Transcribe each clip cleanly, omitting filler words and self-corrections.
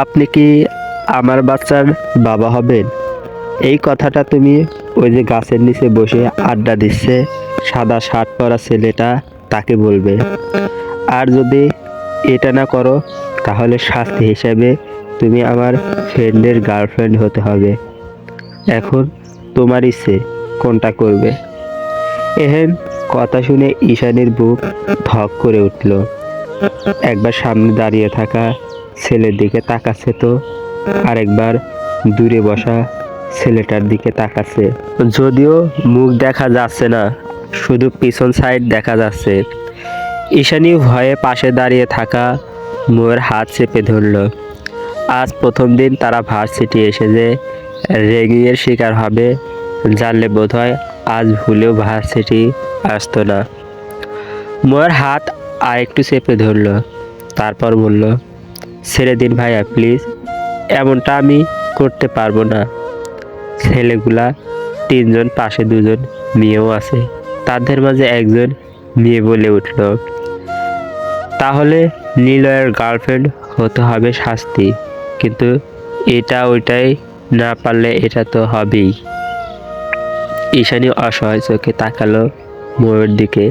আপনি কি আমার বাচ্চার বাবা হবেন? এই কথাটা তুমি ওই যে গাছের নিচে বসে আড্ডা দিচ্ছে সাদা শার্ট পরা ছেলেটা তাকে বলবে। আর যদি এটা না করো তাহলে শাস্তি হিসেবে তুমি আমার ফ্রেন্ডের গার্লফ্রেন্ড হতে হবে। এখন তোমার ইচ্ছে কোনটা করবে? এহেন কথা শুনে ঈশানীর বুক ধক করে উঠল। একবার সামনে দাঁড়িয়ে থাকা ছেলের দিকে তাকাচ্ছে তো আরেকবার দূরে বসা ছেলেটার দিকে তাকাচ্ছে। যদিও মুখ দেখা যাচ্ছে না, শুধু পিছন সাইড দেখা যাচ্ছে। ঈশানী ভয়ে পাশে দাঁড়িয়ে থাকা মোয়ের হাত চেপে ধরল। আজ প্রথম দিন তারা ভার্সিটি এসে যে র্যাগিংয়ের শিকার হবে জানলে বোধহয় আজ ভুলেও ভার্সিটি আসতো না। মোয়ের হাত আরেকটু চেপে ধরল, তারপর বলল, ছেড়ে দিন ভাইয়া প্লিজ, এমনটা আমি করতে পারবো না। ছেলেগুলা তিনজন, পাশে দুজন মেয়েও আছে। তাদের মাঝে একজন মেয়ে বলে উঠল, তাহলে নিলয়ের গার্লফ্রেন্ড হতে হবে শাস্তি, কিন্তু এটা ওইটাই না পারলে এটা তো হবেই। ঈশানী অসহায় চোখে তাকালো মোয়ের দিকে,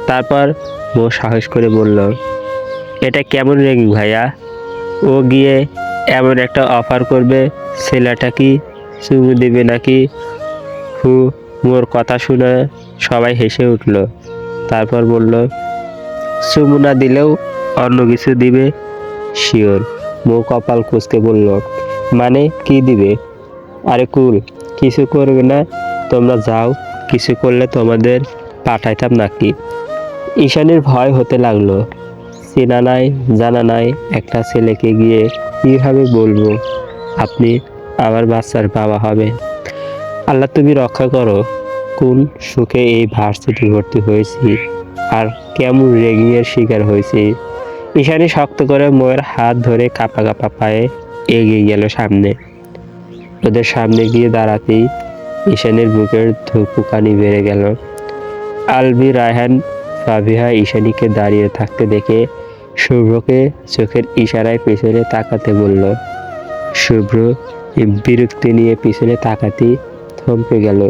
তারপর মো সাহস করে বলল, এটা কেমন রেগিং ভাইয়া? ও গিয়ে এমন একটা অফার করবে, ছেলেটা কি চুমু দিবে নাকি? হু। মোর কথা শুনে সবাই হেসে উঠল। তারপর বলল, চুমু না দিলেও অন্য কিছু দিবে শিওর। মো কপাল কুঁচকে বলল, মানে কি দিবে? আরে কুল, কিছু করবে না, তোমরা যাও, কিছু করলে তোমাদের পাঠাইতাম নাকি? ঈশানীর ভয় হতে লাগলো। চেনা নাই জানা নাই একটা ছেলেকে গিয়ে কিভাবে বলবো আপনি আমার বাচ্চার বাবা হবে? আল্লাহ তুমি রক্ষা করো, কোন সুখে এই ভার্সিটি ভর্তি হয়েছি আর কেমন রেগিংয়ের শিকার হয়েছি। ঈশানী শক্ত করে মোয়ের হাত ধরে কাঁপা কাঁপা পায়ে এগিয়ে গেল সামনে। ওদের সামনে গিয়ে দাঁড়াতেই ঈশানীর বুকের ধুকপুকানি বেড়ে গেল। আলবি, রায়হান, ফাবিহা ঈশানীকে দাঁড়িয়ে থাকতে দেখে শুভ্রকে চোখের ইশারায় পিছনে তাকাতে বলল। শুভ্র বিরক্তি নিয়ে পিছনে তাকাতেই থমকে গেল।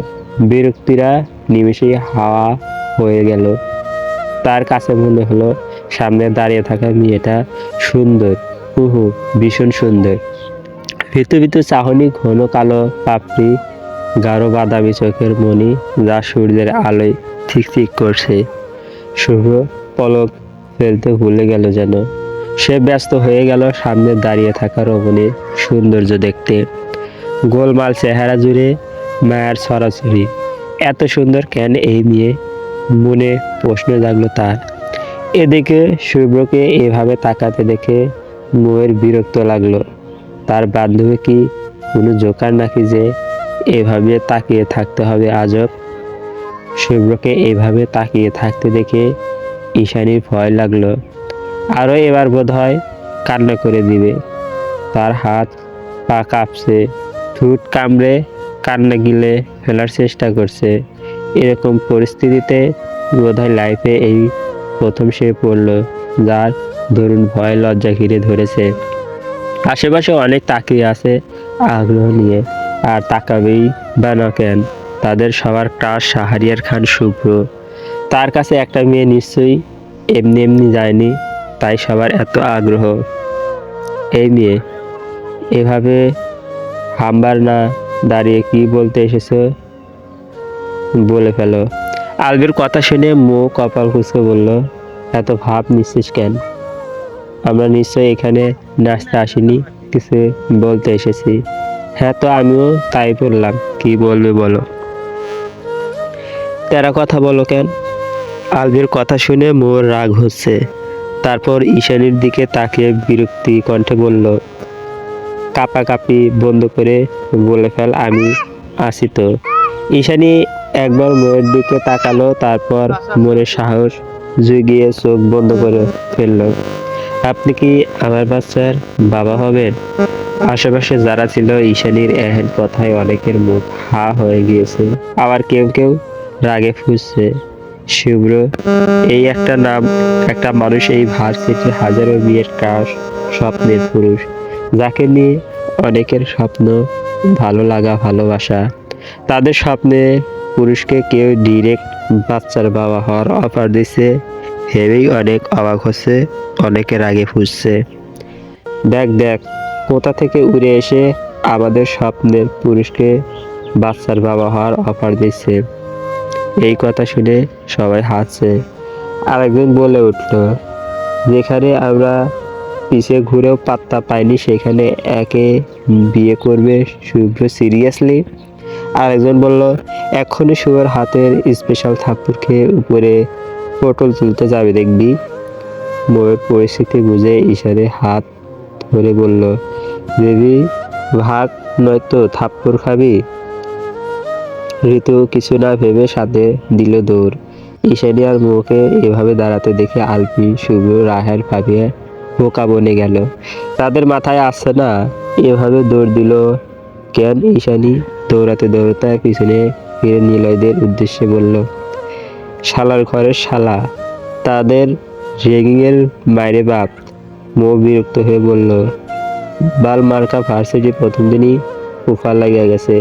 বিরক্তিরা নিমেষেই হাওয়া হয়ে গেল। তার কাছে মনে হলো সামনে দাঁড়িয়ে থাকা মেয়েটা সুন্দর, হুহু ভীষণ সুন্দর। ভিতু ভিতু চাহনি, ঘন কালো পাপড়ি, গাঢ় বাদামি চোখের মণি যা সূর্যের আলোয় চিকচিক করছে। শুভ্র পলক ফেলতে ভুলে গেল যেন। সে ব্যস্ত হয়ে গেল সামনে দাঁড়িয়ে থাকা রমণীর সৌন্দর্য দেখতে। গোলমাল চেহারা জুড়ে মায়ার ছড়াছড়ি। এত সুন্দর কেন এই মেয়ে? মনে প্রশ্ন জাগলো তার। এদিকে শুভ্রকে এভাবে তাকাতে দেখে মোয়ের বিরক্ত লাগলো। তার বান্ধবী কি কোনো জোকার নাকি যে এভাবে তাকিয়ে থাকতে হবে? আজব। শুভ্রকে এভাবে তাকিয়ে থাকতে দেখে ঈশানীর ভয় লাগলো। আরও এবার বোধহয় কান্না করে দিবে। তার হাত পা কাঁপছে, ঠোঁট কামড়ে কান্না গিলে ফেলার চেষ্টা করছে। এরকম পরিস্থিতিতে বোধহয় লাইফে এই প্রথম সে পড়ল, যার দরুন ভয় লজ্জা ঘিরে ধরেছে। আশেপাশে অনেক তাকিয়ে আছে আগ্রহ নিয়ে, আর তাকাবেই বা না কেন? তাদের সবার ক্রাশ শাহরিয়ার খান শুভ্র। তার কাছে একটা মেয়ে নিশ্চয়ই এমনি এমনি যায়নি, তাই সবার এত আগ্রহ। এই মেয়ে এভাবে হামবার না দাঁড়িয়ে কি বলতে এসেছো বলে ফেলো। আলবির কথা শুনে মো কপাল কুঁচকে বলল, এত ভাব নিচ্ছিস কেন? আমরা নিশ্চয়ই এখানে নাচতে আসিনি, কিছু বলতে এসেছি। হ্যাঁ তো আমিও তাই বললাম, কি বলবে বলো? তেরা কথা বলো কেন? আলবির কথা শুনে মোর রাগ হচ্ছে। তারপর ঈশানীর দিকে তাকিয়ে বিরক্তি কণ্ঠে বলল, কাঁপাকাঁপি বন্ধ করে বলে ফেল, আমি আছি তো। ঈশানী একবার মোয়ের দিকে তাকালো, তারপর মোরের সাহস জুগিয়ে চোখ বন্ধ করে ফেলল। আপনি কি আমার বাচ্চার বাবা হবেন? আশেপাশে যারা ছিল ঈশানীর এহেন কথায় অনেকের মুখ হা হয়ে গিয়েছে, আবার কেউ কেউ রাগে ফুঁসছে। শুভ্র এই একটা নাম, একটা মানুষ এই ভার্সিটির হাজারো বিয়ের ক্রাশ, স্বপ্নের পুরুষ। যাকে নিয়ে অনেকের স্বপ্ন, ভালো লাগা, ভালোবাসা। তাদের স্বপ্নে পুরুষকে কেউ ডিরেক্ট বাচ্চার বাবা হওয়ার অফার দিচ্ছে, ভেবেই অনেক অবাক হচ্ছে, অনেকের আগে ফুসছে। দেখ দেখ, কোথা থেকে উড়ে এসে আমাদের স্বপ্নের পুরুষকে বাচ্চার বাবা হওয়ার অফার দিচ্ছে। এই কথা শুনে সবাই হাসছে। আরেকজন বলে উঠল, যেখানে আমরা পিছে ঘুরেও পাত্তা পাইনি সেখানে একে বিয়ে করবে শুভ্র, সিরিয়াসলি? আরেকজন বলল, এক্ষুনি শুভ্র হাতের স্পেশাল থাপ্পড় খেয়ে উপরে পটল তুলতে যাবে দেখবি। ময়ূর পরিস্থিতি বুঝে ইশারে হাত ধরে বলল, বেবি ভাগ, নয়তো থাপ্পড় খাবি। ঋতু কিছু না ভেবে সাথে দিল দৌড়। ঈশানী আর মোকে এভাবে দাঁড়াতে দেখে আলপি, শুভ্র, রাহেল, ফাবিয়া বোকা বনে গেল। তাদের মাথায় আসছে না এভাবে দৌড় দিল কেন। ঈশানী দৌড়াতে দৌড়াতে পিছনে ফিরে নিলয়দের উদ্দেশ্যে বলল, শালার ঘরের শালা, তাদের রেগিংয়ের মাইরে বাপ। মো বিরক্ত হয়ে বলল, বাল মার্কা ভার্সিটি প্রথম দিনই উফা লাগিয়ে গেছে।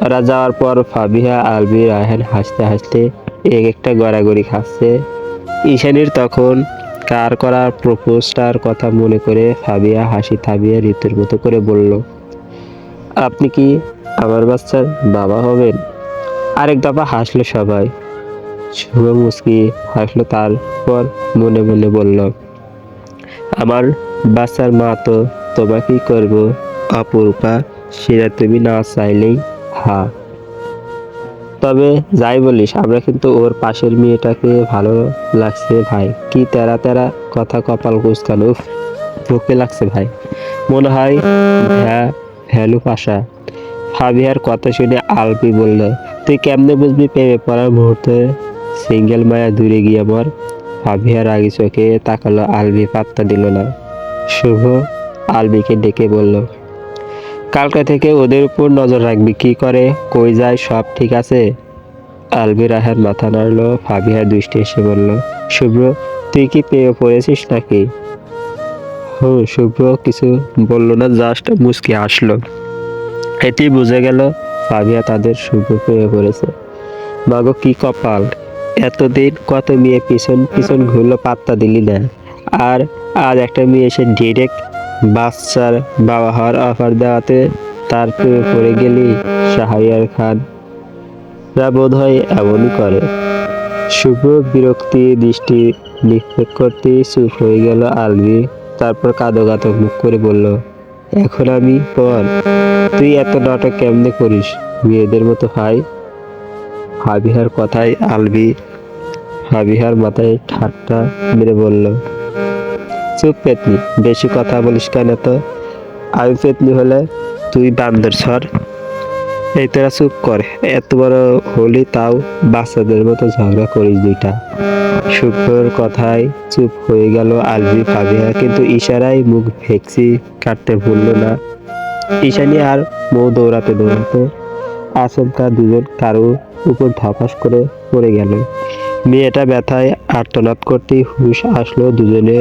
ওরা যাওয়ার পর ফাবিহা, আলবি, রায়হান হাসতে হাসতে এক একটা গড়াগড়ি খাচ্ছে। ঈশানীর তখন কার করা প্রপোজটার কথা মনে করে ফাবিহা হাসি থামিয়ে ঋতুর মতো করে বলল, আপনি কি আমার বাচ্চার বাবা হবেন? আরেক দফা হাসলো সবাই। শুভ মুচকি হাসলো, তারপর মনে মনে বলল, আমার বাচ্চার মা তো তোমাকেই করব অপরূপা, সেটা তুমি না চাইলেই। হ্যাঁ, তবে যাই বলিস আমরা কিন্তু ওর পাশের মেয়েটাকে ভালো লাগছে ভাই। কি তেরা তেরা কথা, কপাল কুচকানো, উফ, বুকে লাগছে ভাই, মনে হয় ভ্যালু পাশা। ফাবিহার কথা শুনে আলপি বলল, তুই কেমনে বুঝবি প্রেমে পড়ার মুহূর্তে সিঙ্গেল মায়া দূরে গিয়ে মর। ফাবিহার আগে চোখে তাকালো, আলবি পাত্তা দিল না। শুভ আলবিকে ডেকে বলল, কালকে থেকে ওদের উপর নজর রাখবি, কি করে কই যায় সব ঠিক আছে? আলবি রাহের মাথা নাড়লো। ফাবিহা দৃষ্টি এসে বলল, শুভ্র তুই কি পেয়ে পড়েছিস নাকি? শুভ্র কিছু বলল না, জাস্ট মুচকি আসলো। এটি বুঝে গেল ফাবিহা তাদের শুভ্র পেয়ে পড়েছে। মাগো কি কপাল, এতদিন কত মেয়ে পিছন পিছন ঘুরলো, পাত্তা দিলি না, আর আজ একটা মেয়ে এসে ডিরেক্ট বাচ্চার বাবা হওয়ার অফার দেওয়াতে তার প্রেমে পড়ে গেলি। শাহরিয়ার খান রা বোধ হয় এমনই করে। শুভ বিরক্তি দৃষ্টি নিক্ষেপ করতেই চুপ হয়ে গেল আলবি। তারপর কাঁদো কাঁদো মুখ করে বলল, এখন আমি পর, তুই এত নাটক কেমনে করিস মেয়েদের মতো ভাই? ফাবিহার কথায় আলবি ফাবিহার মাথায় ঠাট্টা মেরে বলল, চুপ পেতনি, বেশি কথা বলিস কেন তো? আমি পেতনি হলে তুই বান্দর ছর। এই তোরা চুপ কর, এত বড় হলি তাও বাচ্চাদের মতো ঝগড়া করিস দুইটা। শুভ্রর কথায় চুপ হয়ে গেল আলবি, ফাবিহা কিন্তু ইশারায় মুখ ভেকসি কাটতে ভুলল না। ঈশানী আর মৌ দৌড়াতে দৌড়াতে আচমকা দুজন কারো উপর ধপাস করে পড়ে গেল। মেয়েটা ব্যথায় আর্তনাদ করতেই হুঁশ আসলো দুজনে।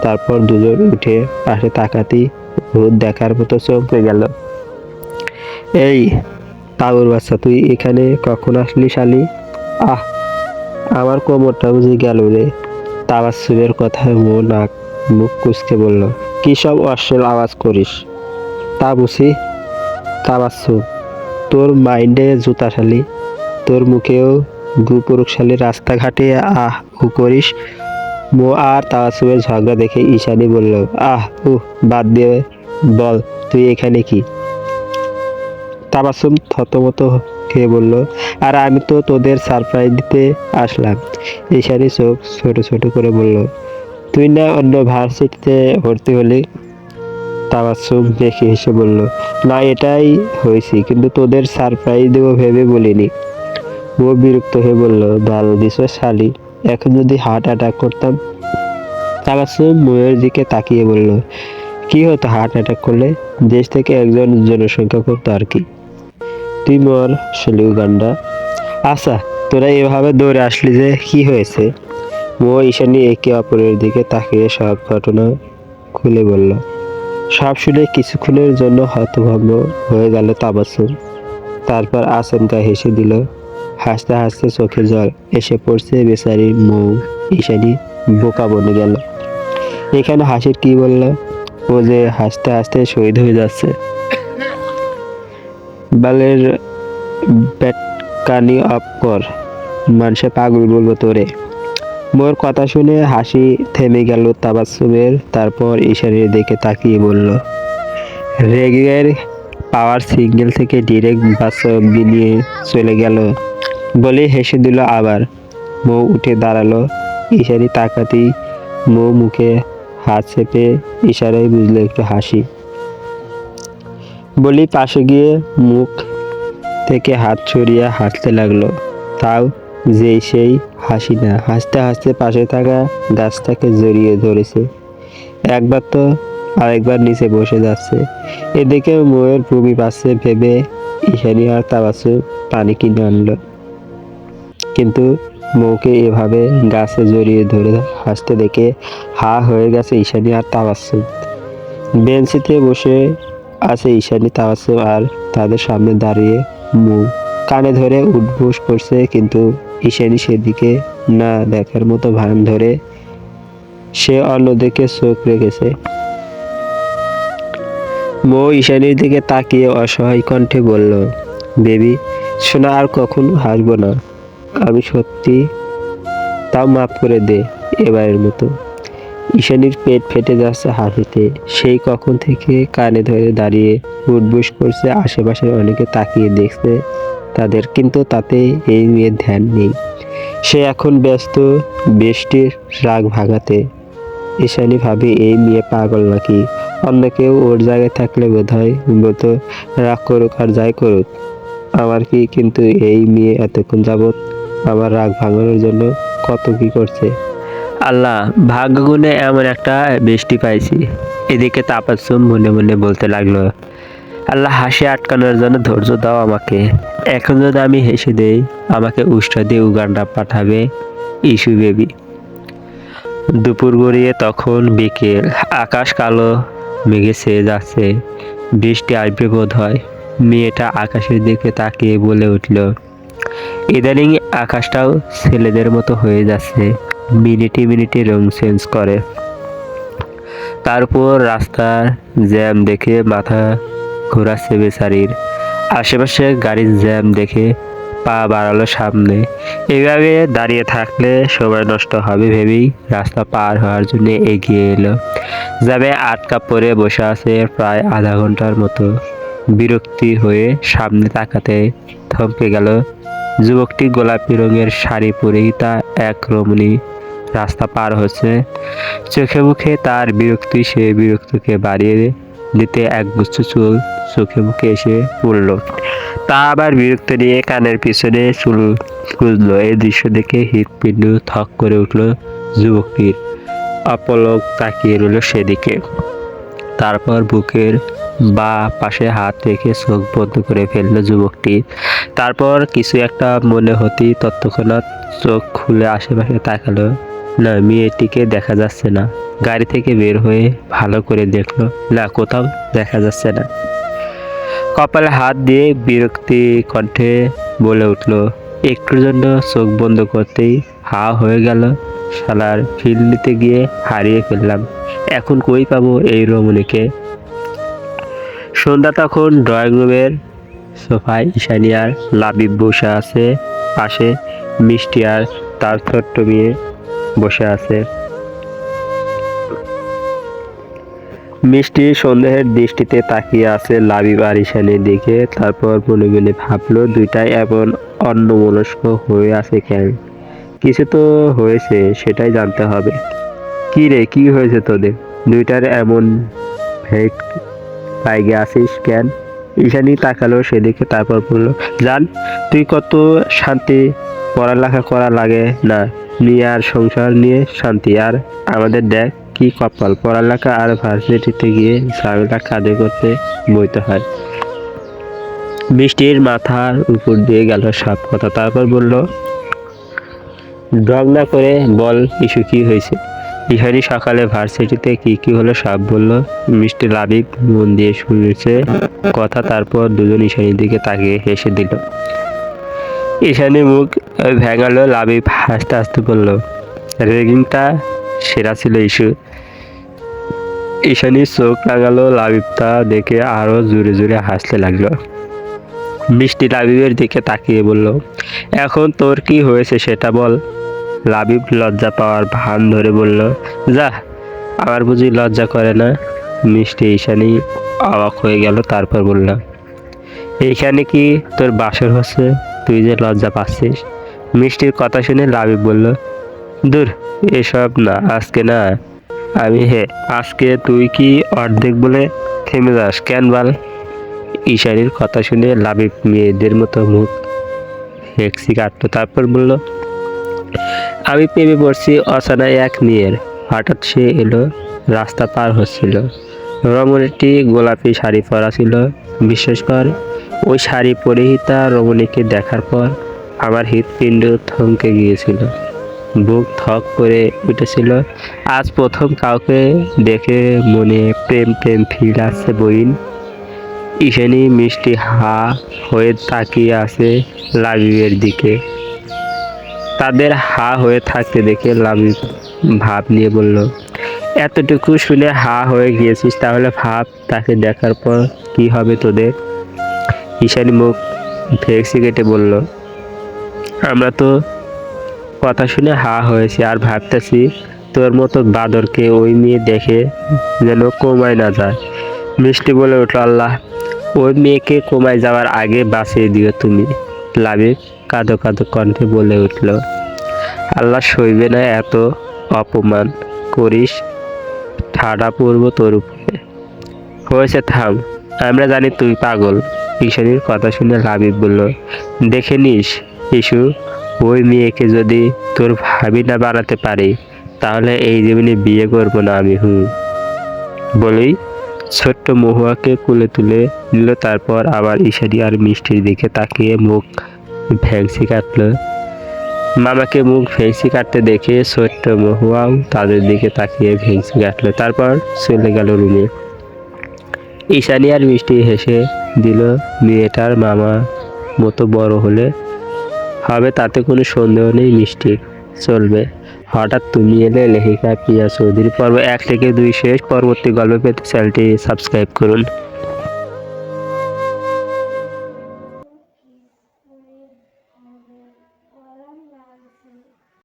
তারপর দুজন উঠে পাশে তাকাতেই ভূত দেখার মতো চমকে গেল। এই তাবুর বাচ্চা, তুই এখানে কখন আসলি শালি? আহ, আমার কোমরটা বুঝে গেল রে। তাবাসসুমের কথায় নাক মুখ কুঁচকে বলল, কি সব অশ্লীল আওয়াজ করিস? তা বুঝি তাবাসসুম, তোর মাইন্ডে জুতা শালি, তোর মুখেও গুপুরুষশালী, রাস্তাঘাটে আহ উ করিস। মো আর তাবাসসুমের ঝগড়া দেখে ঈশানী বলল, বাদ দিয়ে বল তুই এখানে কি? তাবাসসুম থতমত খেয়ে বলল, আর আমি তো তোদের সারপ্রাইজ দিতে আসলাম। ঈশানী চোখ ছোট ছোট করে বলল, তুই না অন্য ভার্সিটিতে ভর্তি হলি? তাবাসসুম দেখে হেসে বলল, না এটাই হয়েছি, কিন্তু তোদের সারপ্রাইজ দেবো ভেবে বলিনি। ও বিরক্ত হয়ে বলল, ভালো দিস শালি, এখন যদি হার্ট অ্যাটাক করতাম? তাবাসসুম ময়ের দিকে তাকিয়ে বলল, কি হতো হার্ট অ্যাটাক করলে? দেশ থেকে একজন জনসংখ্যা করতো আর কি। তুই মর শালি গান্ডা। আচ্ছা, তোরা এভাবে দৌড়ে আসলি যে, কি হয়েছে? ও ঈশানী একে অপরের দিকে তাকিয়ে সব ঘটনা খুলে বলল। সব শুনে কিছুক্ষণের জন্য হতভম্ব হয়ে গেল তাবাসসুম। তারপর আচমকা হেসে দিল। হাসতে হাসতে চোখে জল এসে পড়ছে বেচারির। মৌ ঈশানী বোকা বনে গেল। এখানে হাসির কি বলল? ও যে হাসতে হাসতে শহীদ হয়ে যাচ্ছে। বালের ব্যাটকানি অফ কর, মানুষে পাগল বলবো তোরে। মোর কথা শুনে হাসি থেমে গেল তাবাসসুমের। তারপর ঈশানীর দিকে তাকিয়ে বলল, রেগের পাওয়ার সিঙ্গেল থেকে ডিরেক্ট বাস অব্দি নিয়ে চলে গেল বলে হেসে দিল আবার। মৌ উঠে দাঁড়ালো। ঈশানী তাকাতেই মৌ মুখে হাত চেপে ইশারায় বুঝলো একটু হাসি। বলি পাশে গিয়ে মুখ থেকে হাত ছড়িয়ে হাসতে লাগলো। তাও যেই সেই হাসি না, হাসতে হাসতে পাশে থাকা গাছটাকে জড়িয়ে ধরেছে। একবার তো আরেকবার নিচে বসে যাচ্ছে। এদিকে মৌয়ের ভূমি পাচ্ছে ভেবে ঈশানী আর তাবাসসুম পানি কিনে আনলো। কিন্তু মৌকে এভাবে গাছে জড়িয়ে ধরে হাসতে দেখে হা হয়ে গেছে ঈশানী আর তাবাসসুম। বেঞ্চিতে বসে আছে ঈশানী, তাবাসসুম আর তাদের সামনে দাঁড়িয়ে মৌ। কানে ধরে উঠবোস করছে, কিন্তু ঈশানী সেদিকে না দেখার মতো ভান ধরে সে অন্যদিকে চোখ রেখেছে। মৌ ঈশানীর দিকে তাকিয়ে অসহায় কণ্ঠে বলল, বেবি শোনা, আর কখনো হাসবো না আমি, সত্যি। তাও মাফ করে দে এবারের মতো। ঈশানীর পেট ফেটে যাচ্ছে হাসিতে। সেই কখন থেকে কানে ধরে দাঁড়িয়ে উঠবোস করছে। আশেপাশের অনেকে তাকিয়ে দেখছে তাদের, কিন্তু তাতে এই মেয়ের ধ্যান নেই। সে এখন ব্যস্ত বৃষ্টির রাগ ভাগাতে। ঈশানী ভাবে এই মেয়ে পাগল নাকি। অন্য কেউ ওর জায়গায় থাকলে বোধহয় বলতো রাগ করুক আর যাই করুক আমার কি, কিন্তু এই মেয়ে এতক্ষণ যাবৎ আমার রাগ ভাঙানোর জন্য কত কি করছে। আল্লাহ, ভাগ্য গুণে এমন একটা বৃষ্টি পাইছি। এদিকে তাবাসসুম মনে মনে বলতে লাগলো, আল্লাহ হাসি আটকানোর জন্য ধৈর্য দাও আমাকে। এখন যদি আমি হেসে দেই আমাকে উষ্টা দিয়ে উগান্ডা পাঠাবে ইস্যু বেবি। দুপুর গড়িয়ে তখন বিকেল। আকাশ কালো মেঘে ছেয়ে যাচ্ছে। বৃষ্টি আসবে বোধ হয়। মেয়েটা আকাশের দিকে তাকিয়ে বলে উঠল, ইদানিং আকাশটাও ছেলেদের মতো হয়ে যাচ্ছে, মিনিটে মিনিটে রং চেঞ্জ করে। তারপর রাস্তার জ্যাম দেখে মাথা ঘোরাচ্ছে বেচারির। আশেপাশে গাড়ির জ্যাম দেখে পা বাড়ালো সামনে। এভাবে দাঁড়িয়ে থাকলে সময় নষ্ট হবে ভেবেই রাস্তা পার হওয়ার জন্য এগিয়ে এলো। জ্যামে আটকা পড়ে বসে আছে প্রায় আধা ঘন্টার মতো। বিরক্তি হয়ে সামনে তাকাতে থমকে গেল। যুবকটি গোলাপি রঙের শাড়ি পরেই তা এক রমণী রাস্তা পার হচ্ছে। চোখে মুখে তার বিরক্তি। সে বিরক্তিকে বাড়িয়ে দিতে একগুচ্ছ চুল চোখে মুখে এসে পড়ল। তা আবার বিরক্ত নিয়ে কানের পিছনে চুল গুজলো। এই দৃশ্য দেখে হৃৎপিণ্ড থক করে উঠল যুবকটির। অপলক তাকিয়ে রইল সেদিকে। তারপর বুকের বা পাশে হাত রেখে চোখ বন্ধ করে ফেলল যুবকটি। তারপর কিছু একটা মনে হতেই তৎক্ষণাৎ চোখ খুলে আশেপাশে তাকালো। না, মেয়েটিকে দেখা যাচ্ছে না। গাড়ি থেকে বের হয়ে ভালো করে দেখলো, না, কোথাও দেখা যাচ্ছে না। কপালে হাত দিয়ে বিরক্তি কণ্ঠে বলে উঠল, একটুর জন্য চোখ বন্ধ করতেই হা হয়ে গেল। শালার ফিল নিতে গিয়ে হারিয়ে ফেললাম। এখন কই পাবো এই রমণীকে? সন্ধ্যা তখন। ড্রয়িং রুমের সোফায় ঈশানী আর লাবিব বসে আছে। পাশে মিষ্টি আর তার ছোট্ট মেয়ে বসে আছে। মিষ্টি সন্দেহের দৃষ্টিতে তাকিয়ে আছে লাবিব আর ঈশানীর দিকে। তারপর মনে মনে ভাবলো, দুইটাই এমন অন্যমনস্ক হয়ে আছে কেন? কিছু তো হয়েছে, সেটাই জানতে হবে। কি রে, কি হয়েছে তোদের দুইটার এমন ভেট পাইগে আছিস কেন? ঈশানী তাকালো সেদিকে, তারপর বলল, জান, তুই কত শান্তি পড়ালেখা করা লাগে না নিয়ে, আর সংসার নিয়ে শান্তি। আর আমাদের দেখ কি কপাল, পড়ালেখা আর ভার্সিটিতে গিয়ে ঝামেলা কাঁধে করতে বইতে হয়। বৃষ্টির মাথার উপর দিয়ে গেল সব কথা। তারপর বলল, ঢং না করে বল ইস্যু কি হয়েছে? ঈশানী সকালে ভার্সিটিতে কি হলো সব বলল। মিষ্টি লাবিব মন দিয়ে শুনেছে কথা, তারপর দুজন ঈশানীর দিকে তাকিয়ে হেসে দিল। ঈশানী মুখ ভেঙালো। লাবিব হাসতে হাসতে বলল, রেগিংটা সেরা ছিল ইস্যু। ঈশানী চোখ রাঙালো। লাবিব তা দেখে আরো জোরে জোরে হাসতে লাগলো। মিষ্টি লাবিবের দিকে তাকিয়ে বলল, এখন তোর কি হয়েছে সেটা বল। লাবিব লজ্জা পাওয়ার ভান ধরে বলল, যা, আমার বুঝি লজ্জা করে না। মিষ্টি ঈশানী অবাক হয়ে গেল, তারপর বলল, এইখানে কি তোর বাসর হচ্ছে, তুই যে লজ্জা পাচ্ছিস? মিষ্টির কথা শুনে লাবিব বলল, দূর, এসব না, আজকে না আমি আজকে তুই কি অর্ধেক বলে থেমে যাস কেন বল? ঈশানীর কথা শুনে লাবিব মেয়েদের মতো মুখ হেঁকসি কাটলো, তারপর বলল, আমি প্রেমে পড়ছি অচেনা এক মেয়ের। হঠাৎ সে এলো, রাস্তা পার হচ্ছিল, রমণীটি গোলাপি শাড়ি পরা ছিল। বিশ্বাস কর, ওই শাড়ি পরিহিতা রমণীকে দেখার পর আমার হৃৎপিণ্ড থমকে গিয়েছিল, বুক ধক করে উঠেছিল। আজ প্রথম কাউকে দেখে মনে প্রেম প্রেম ফিল আসছে বইন। ঈশানী মিষ্টি হা হয়ে তাকিয়ে আছে লাবিবের দিকে। তাদের হা হয়ে থাকতে দেখে লাবিব ভাব নিয়ে বলল, এতটুকু শুনে হা হয়ে গিয়েছিস, তাহলে ভাব তাকে দেখার পর কি হবে তোদের? ঈশানী মুখ ভেক্সি কেটে বলল, আমরা তো কথা শুনে হা হয়েছি আর ভাবতেছি তোর মতো বাদরকে ওই মেয়ে দেখে যেন কোমায় না যায়। মিষ্টি বলে উঠল, আল্লাহ, ওই মেয়েকে কোমায় যাওয়ার আগে বাঁচিয়ে দিও তুমি। লাবিব কাঁদো কাঁদো কণ্ঠে বলে উঠল, আল্লাহ সইবে না এত অপমান করিস, ঠাডা পড়ব তোর উপরে। হয়েছে, থাম, আমরা জানি তুই পাগল। ঈশানীর কথা শুনে লাবিব বলল, দেখে নিস ইস্যু, ওই মেয়েকে যদি তোর ভাবি না বানাতে পারি তাহলে এই জীবনে বিয়ে করব না আমি। বলেই ছোট্ট মহুয়াকে কোলে তুলে নিল, তারপর আবার ঈশানী আর মিষ্টির দিকে তাকিয়ে মুখ ভেংসি কাটল। মামাকে মুখ ভেংসি কাটতে দেখে ছোট্ট মহুয়াও তাদের দিকে তাকিয়ে ভেংসি কাটল, তারপর চলে গেল রুমে। ঈশানী আর মিষ্টি হেসে দিল, মেয়েটার মামা মতো বড় হলে হবে তাতে কোনো সন্দেহ নেই, মিষ্টি চলবে। হঠাৎ তুমি এলে লেখিকা প্রিয়া চৌধুরী পর্ব 1 থেকে 2 শেষ। পরবর্তী গল্প পেতে চ্যানেলটি সাবস্ক্রাইব করুন।